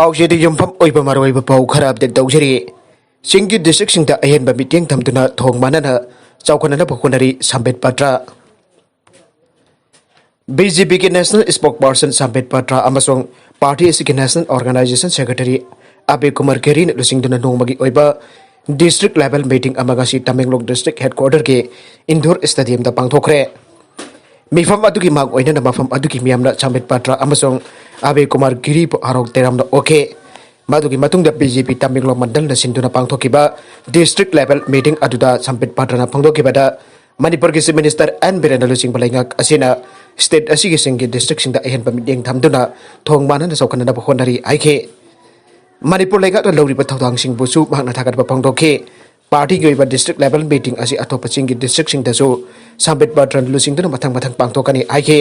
पाउसेदी युमफम ओइबा मरोइबा पाउ खरा update तौजरी सिंगी district सिंदा अहेनबा meeting थमदुना थोंग मानना चौखनना पखुनरी संबेत पत्रा बीजेपी के नेशनल स्पोक पर्सन संबेत पत्रा अमसोंग पार्टी के नेशनल ऑर्गेनाइजेशन सेक्रेटरी अबे कुमार केरी ने लुसिंगदुना नोंगमगी ओइबा डिस्ट्रिक्ट लेवल मीटिंग अमगासी तमेंगलोंग डिस्ट्रिक्ट हेडक्वार्टर के इंडोर स्टेडियम दा पांगथोखरे मिफम अदुगी माग ओइना मफम अदुगी मियामना संबेत पत्रा अमसोंग अबे कुमार गिरी आरोग तेरामना ओके मादुगी मतुंगदा बीजेपी तमेंगलोंग मंडल न सिंधुना पांगथोकिबा district level meeting अदुदा Sambit पत्रना पांगथोकिबादा Manipur के मिनिस्टर एन बिरेन लुसिंग बलाइंगक असिना स्टेट असिगी सिंगी डिस्ट्रिक्ट सिंदा अहेनबा मीटिंग थमदुना थोंग मानना चौखनना होनरी आइखे मणिपुर लेगाक लौरिबा थौदांग सिंगबुसु मागना थागतबा पांगथोखे पार्टी की डिस्ट्रिक्ट लेवल मीटिंग असी अतोप सिंगी डिस्ट्रिक्ट सिंगदसु संबेत पत्रन लुसिंगदुना मथंग मथंग पांगथोकनी आइखे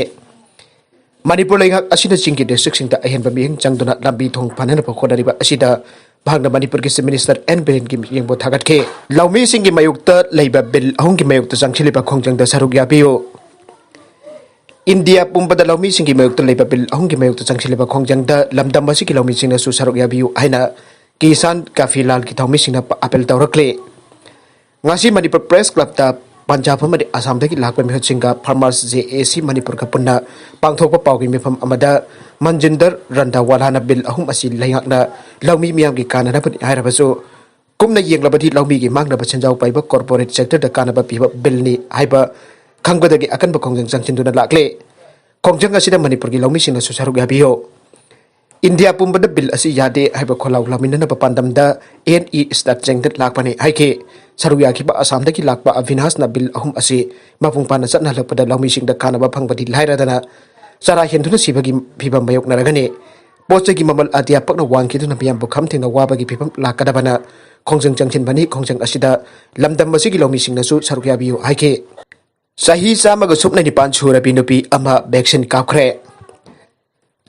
मणिपुर लेगाक असिना सिंगी डिस्ट्रिक्ट सिंगदा अहेनबा मिहिंग चंगदुना लंबी थोंग फानना होनरीबा असिदा भागना मणिपुर के मिनिस्टर एन बिरेन की मिहिंगबो थागतखे लौमी सिंगी मयुक्ता लेबा बिल अहुंगी मयुक्ता चंगसिलिबा खोंजंगदा सरुक याबियो इंडिया पुंबदा लौमी सिंगी मयुक्ता लेबा बिल अहुंगी मयुक्ता चंगसिलिबा खोंजंगदा लमदम असिगी लौमी सिंगनासु सरुक याबियो हाइना किसान काफिलाल की थौमी सिंगना appeal तौरक्ले ngasi Manipur Press Club ta Punjab amadi Assam dagi lakpa mihut singa Farmers JAC Manipur ka punna pangthokpa pawgi mifam amada Manjinder Randa walhana bil ahum asi laingakna laumi miyam gi kanana pun hairabasu kumna yenglabadi laumi gi mangna bachanjau paiba corporate sector da kanaba piba bill ni haiba khangbadagi akan ba kongjang jangchinduna lakle kongjang asida Manipur gi laumi singna susaruk yabiyo India pumbada bill asi yade haiba kholau laminana papandamda NE start jengdat lakpani haike saruya ki ba Assam dagi lakpa Avinash na bill ahum asi mapung pana satna lakpada laumi singda kanaba phangbadi lairadana sara henduna sibagi phibam mayok naragane pochagi mamal atia pakna wangki duna biyam bukham thingna wabagi phibam lakadabana khongjang jangchin bani khongjang asida lamdam masigi laumi singna su saruya biyu haike sahi samaga supna ni pan chura binupi ama vaccine kapkhre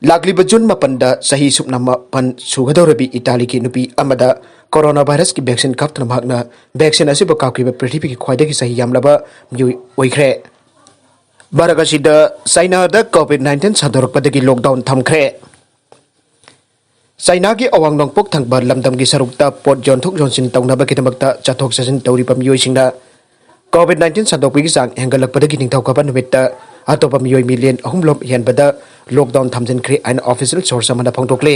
लागली जुन मपंदा सही सुपना मपन सुगदौरबी Italy की नुपी अमदा corona virus की vaccine काप्तन भागना vaccine असिब कापकीबा पृथ्वी की ख्वाइदगी सही यामलबा म्युई ओइख्रे बारगसिदा China दा कोविड-19 सदरपदगी lockdown थमख्रे China की अवांग नोंगपोक थंगबा लमदम की सरुकता पोट जोनथोक जोनसिन तौनबा किदमकता चाथोक सजिन तौरिबा मियोइसिंगना कोविड-19 सदोकपगी चांग हेंगलकपदगी निंथौकबा नुमित्ता अतोप मियोइ मिलियन अहुमलोम हेनबदा लॉकडाउन थमजनख्रे आइन ऑफिशियल सोर्स अमदा फोंदोक्ले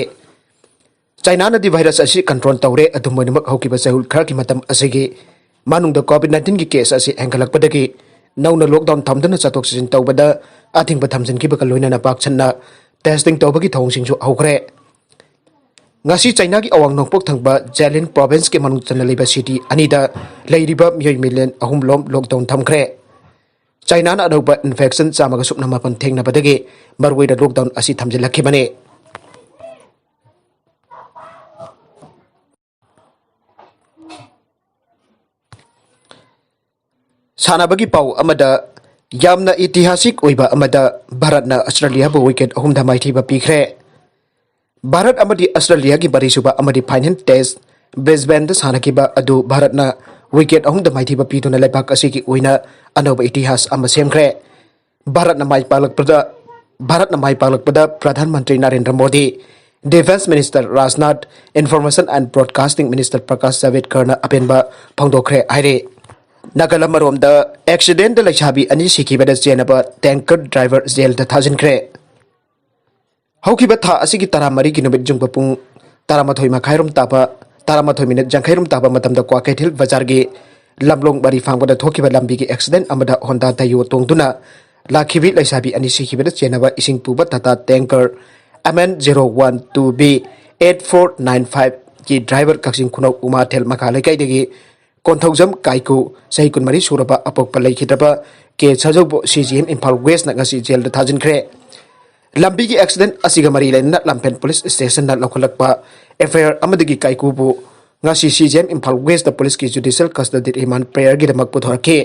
चाइना नदी वायरस असी कंट्रोल तौरे अदुमोइनमक हौकिबा चहुल खर की मतम असिगे मानुंगदा कोविड-19 की केस असी हेंगलकपदगी नौना लॉकडाउन थमदना चाथोक सजिन तौबदा आथिंगबा थमजनखिबा लोइनना पाकछन्ना टेस्टिंग तौबगी थौंगसिंगसु हौख्रे ngasi China की अवांग नोंगपोक थंगबा Jilin province के मनुंग चना लेबा सिटी अनिदा लेरिबा मियोइ मिलियन अहुमलोम लॉकडाउन थमख्रे China na अनौबा इन्फेक्शन चामगा सुपना मपन थेंगनबदगी मरवैदा लॉकडाउन असि थमजिलखिबने सानाबगी पाउ अमदा यामना ऐतिहासिक ओइबा अमदा भारतना ऑस्ट्रेलिया बु विकेट अहुम धमाइथिबा पिख्रे भारत अमदी ऑस्ट्रेलिया की बरिसुबा अमदी फाइनल टेस्ट ब्रिस्बेन दा सानकिबा अदु भारतना विकेट अहुम दमाइथिबा पिदुना लेबाक असिगी ओइना अनौबा इतिहास अमा सेमख्रे भारतना माइपालकपदा प्रधानमंत्री Narendra Modi defence minister Rajnath information and broadcasting minister Prakash Javadekar ना अपेनबा फोंदोखरे आइरे नगलमरोमदा एक्सीडेंट लैसाबी अनि सिखिबदा चेनबा टैंकर ड्राइवर जेल दा थाजिनख्रे हौकिबा था असिगी तरामरी की नुमित जुंगबा पुंग तरामाथोइ मखाइरोम ताबा तरामाथोइ मिनट जंखैरोम ताबा मतमदा क्वाकैथिल बाजार गे लमलोंग बारी फांगबदा थोकिबा लंबी की एक्सीडेंट अमदा होंडा तायो तोंगदुना लाखिबी लैसाबी अनि सिखिबदा चेनबा इसिंग पुबा टाटा टैंकर MN012B 8495 की ड्राइवर कक्सिंग खुनौ उमाथेल मखाले काइदगी कोंथौजम काइकु सही कुनमरी सुरबा अपोकपा लैखिद्रबा के सजौबो CGM इम्फाल वेस्ट नगसी जेल दा थाजिनख्रे लंबी की एक्सीडेंट असिगा मरी लेना लंपेन पुलिस स्टेशन ना लौखलकपा एफआईआर अमदगी काइकुबु ngasi CGM इम्फाल वेस्ट दा पुलिस की जुडिशियल कस्टडी रिमांड प्रेयर की दमक पुथरके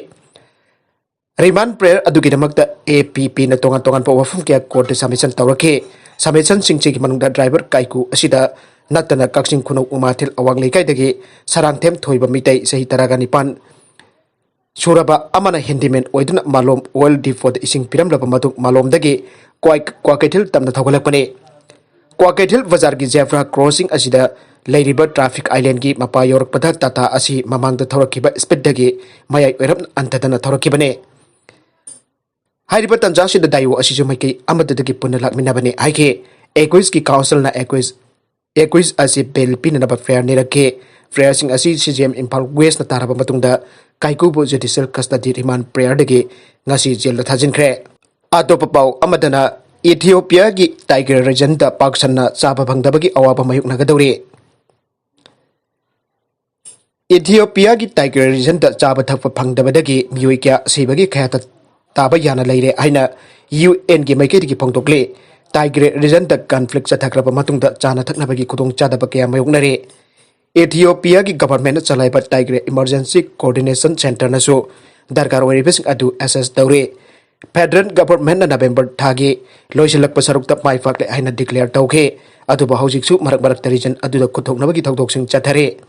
रिमांड प्रेयर अदुगी दमक दा APP ना तोंगान तोंगान पो वफम के कोर्ट सबमिशन तौरके सबमिशन सिंगचे की मनुंग दा ड्राइवर काइकु असिदा नतना कक्सिंग खुनौ उमाथेल अवांग लेकाइदगी सरांगथेम थोइबा मितै सही तरागा निपान सुरबा अमना हेंडीमैन ओइदुना मालोम oil डिफोद इसिंग पिरमलबा मतुक मालोमदगी क्वाकैथिल Tamanna थौगलकपने Kwakeithil Bazar ki zebra crossing asida leiriba traffic island ki mapa yorakpada tata asi mamangda thorakiba speed dagi mayai oiram antadana thorakibane hairiba tanjasida dayo asisu maiki amadadagi punna lakminabane haike equis ki council na equis asi bill pinanaba fair nirake fair sing asi CGM Impal West na taraba matungda Kaikubu judicial custody remand prayer dagi ngasi jail da thajinkre atopa pau amadana Ethiopia ki Tiger region da paksanna chaba bangdabagi awaba mayuk nagadawri Ethiopia ki Tiger region da chaba thakpa phangdabadagi miyoi kya sibagi khayata taba yana leire aina UN ki maiketi ki phongtokle Tiger region da conflict chathakraba matungda chana thaknabagi khudong chadaba kya mayuknare Ethiopia ki government chalaiba Tiger emergency coordination center nasu darkar oiribising adu assess dawre Federal government na November thagi loisilak pasarukta maifakle aina declare tawke aduba haujiksu marak region aduda kuthoknabagi thokdoksing chathare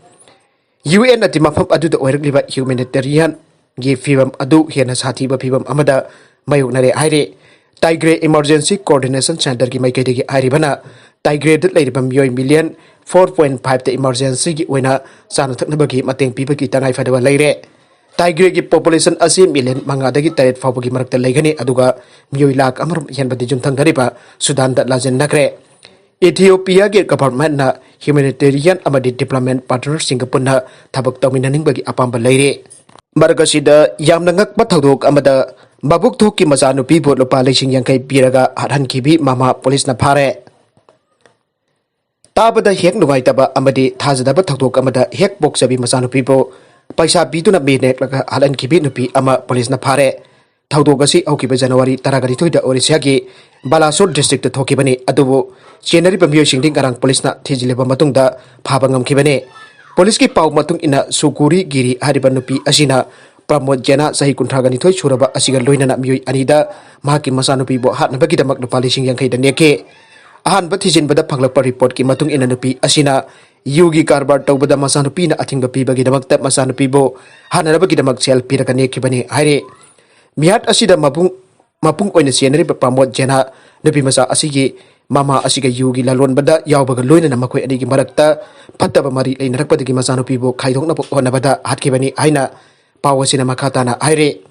UN ati mafam aduda oirakliba humanitarian gi fibam adu hena sathiba fibam amada mayuknare haire Tigray emergency coordination center ki maikedi gi airibana Tigray dat leiribam yoi million 4.5 the emergency gi oina sana thaknabagi mateng pibagi tangai fadaba leire Tigray ki population asi million mangadagi taret fawbagi marakta leigani aduga miyoi lak amarum henbadi jumthang dariba Sudan da lajen nakre Ethiopia ki government na humanitarian amadi development partner Singapore thabak tawminaning bagi apamba leire margasida yamna ngakpa thodok amada babuk thoki majanu pi bot lopa leising yangkai piraga hadhan kibi mama police na phare tabada hek nugai taba amadi thajadaba thodok amada hek boksabi majanu pi bo paisa biduna menek laga halan kibi nupi ama police na phare thodok asi aukiba January 13 da Orissa gi Balasore district ta thokibani adubu chenari pamyo singding karang police na thijileba matungda phaba ngamkibani police ki pau matung ina Sukuri Giri hariba nupi asina Pramod Jena sahi kuntragani thoi suraba asiga loinana miyoi anida mahaki masanupi bo hatnabagi damak nupa lising yang kaidan yake ahan bathijin bada phanglakpa report ki matung ina nupi asina yugi karbar tawbada masanupi na athingba pibagi damak ta masanupi bo hanarabagi damak sel pirakani kibani haire mihat asida mapung oina senari Pramod Jena nupi masa asigi mama asiga yugi lalon bada yawbaga loinana makoi anigi marakta phattaba mari leinarakpadagi masanupi bo khaidokna honabada hatkibani haina pawasina makatana haire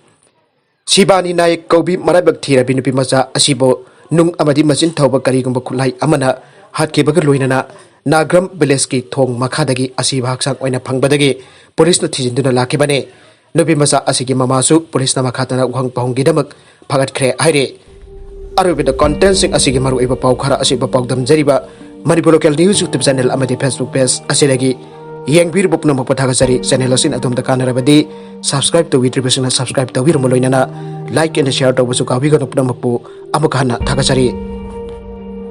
Sibani Naik Kobi marabak thira binupi macha asibo nung amadi machin thauba karigumba khulai amana hatkebaga loinana Nagram village ki thong makhadagi asiba haksang oina phangbadagi police no thijinduna lakibane nupi macha asigi mamasu police na makhatana uhang pahonggi damak phagat khre haire arubida content sing asigi maru eba pau khara asiba pawdam jariba Manipur local news YouTube channel amadi Facebook page asilagi Yang bir bopna mapathaga sari channel asin adum da kanarabadi subscribe to witribesina subscribe to wir moloinana like and share to busu kawi ganu puna mapu amukana thaga sari